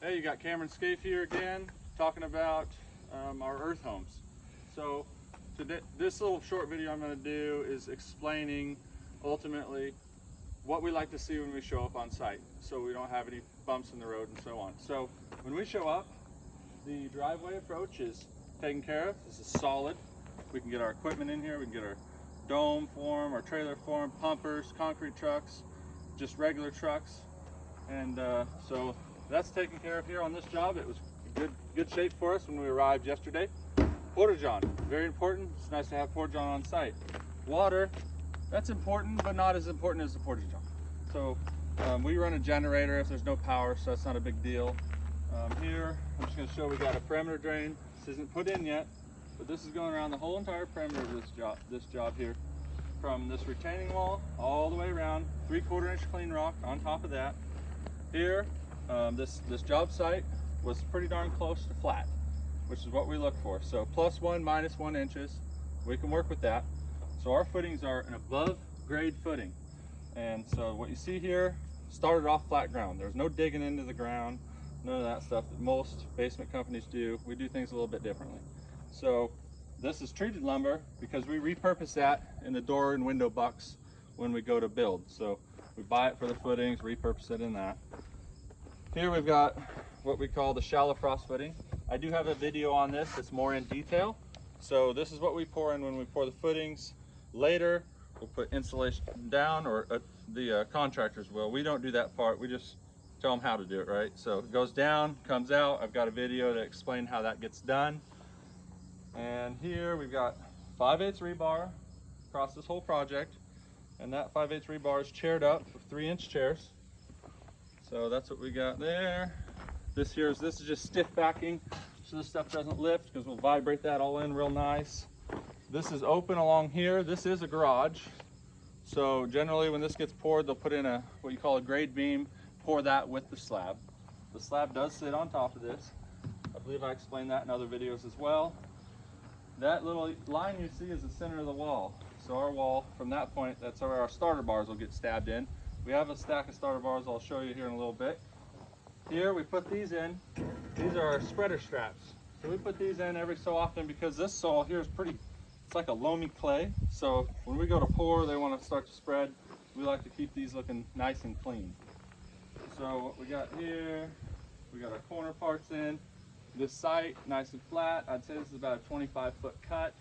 Hey, you got Cameron Scaife here again, talking about our earth homes. So today, this little short video I'm going to do is explaining ultimately what we like to see when we show up on site, so we don't have any bumps in the road and so on. So when we show up, the driveway approach is taken care of. This is solid. We can get our equipment in here. We can get our dome form, our trailer form, pumpers, concrete trucks, just regular trucks. And so that's taken care of here on this job. It was good shape for us when we arrived yesterday. Porta-john, very important. It's nice to have porta-john on site. Water, that's important, but not as important as the porta-john. So we run a generator if there's no power, so that's not a big deal. Here, I'm just going to show we got a perimeter drain. This isn't put in yet, but this is going around the whole entire perimeter of this job here. From this retaining wall all the way around, 3/4 inch clean rock on top of that. Here, this job site was pretty darn close to flat, which is what we look for. So +1, -1 inches, we can work with that. So our footings are an above grade footing. And so what you see here started off flat ground. There's no digging into the ground, none of that stuff that most basement companies do. We do things a little bit differently. So this is treated lumber because we repurpose that in the door and window bucks when we go to build. So we buy it for the footings, repurpose it in that. Here we've got what we call the shallow frost footing. I do have a video on this that's more in detail. So this is what we pour in when we pour the footings. Later, we'll put insulation down, or the contractors will. We don't do that part. We just tell them how to do it, right? So it goes down, comes out. I've got a video to explain how that gets done. And here we've got 5/8 rebar across this whole project. And that 5/8 rebar is chaired up with 3-inch chairs. So that's what we got there. This is just stiff backing, so this stuff doesn't lift because we'll vibrate that all in real nice. This is open along here. This is a garage. So generally when this gets poured, they'll put in what you call a grade beam, pour that with the slab. The slab does sit on top of this. I believe I explained that in other videos as well. That little line you see is the center of the wall. So our wall, from that point, that's where our starter bars will get stabbed in. We have a stack of starter bars I'll show you here in a little bit. Here we put these in. These are our spreader straps. So we put these in every so often because this soil here is it's like a loamy clay. So when we go to pour, they want to start to spread. We like to keep these looking nice and clean. So what we got here, we got our corner parts in. This site, nice and flat. I'd say this is about a 25-foot cut.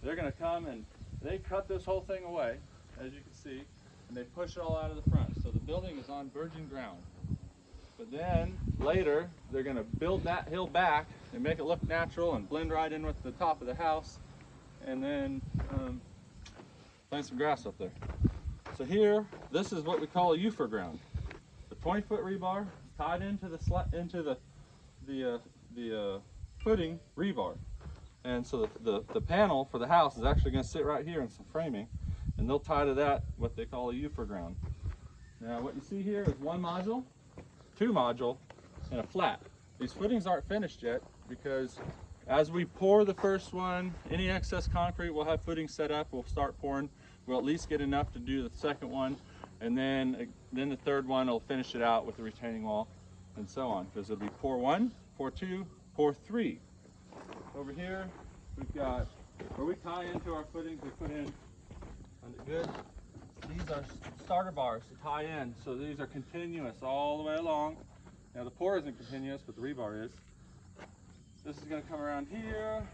They're gonna come and they cut this whole thing away, as you can see, and they push it all out of the front. So the building is on virgin ground. But then later, they're gonna build that hill back and make it look natural and blend right in with the top of the house, and then plant some grass up there. So here, this is what we call a Ufer ground. The 20-foot rebar tied into the footing rebar. And so the panel for the house is actually going to sit right here in some framing, and they'll tie to that what they call a Ufer ground. Now what you see here is 1 module, 2 module, and a flat. These footings aren't finished yet because as we pour the first one, any excess concrete, we'll have footings set up, we'll start pouring. We'll at least get enough to do the second one, and then the third one will finish it out with the retaining wall and so on, because it'll be pour 1, pour 2, pour 3. Over here, we've got where we tie into our footings. We put in good. These are starter bars to tie in, so these are continuous all the way along. Now the pour isn't continuous, but the rebar is. This is going to come around here.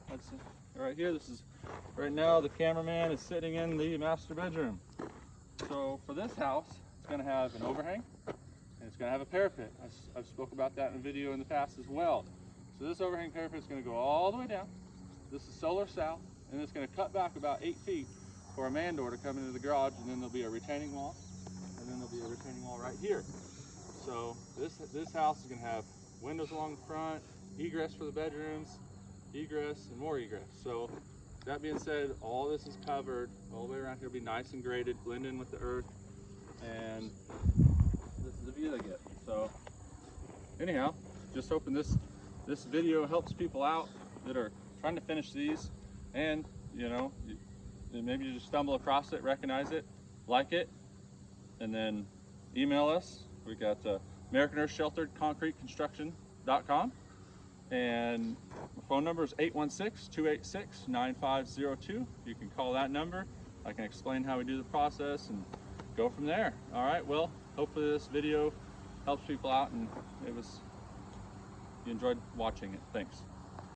That's right here. This is right now the cameraman is sitting in the master bedroom. So for this house, it's going to have an overhang, and it's going to have a parapet. I've spoke about that in a video in the past as well. So this overhang parapet is going to go all the way down. This is solar south, and it's going to cut back about 8 feet for a man door to come into the garage, and then there'll be a retaining wall, and then there'll be a retaining wall right here. So this house is going to have windows along the front, egress for the bedrooms, egress, and more egress. So that being said, all this is covered all the way around here. Will be nice and graded, blend in with the earth, and this is the view they get. So anyhow, just hoping this video helps people out that are trying to finish these, and maybe you just stumble across it, recognize it, like it, and then email us. We got American Earth Sheltered Concrete Construction.com. And my phone number is 816-286-9502. You can call that number. I can explain how we do the process and go from there. All right, well, hopefully this video helps people out and you enjoyed watching it. Thanks.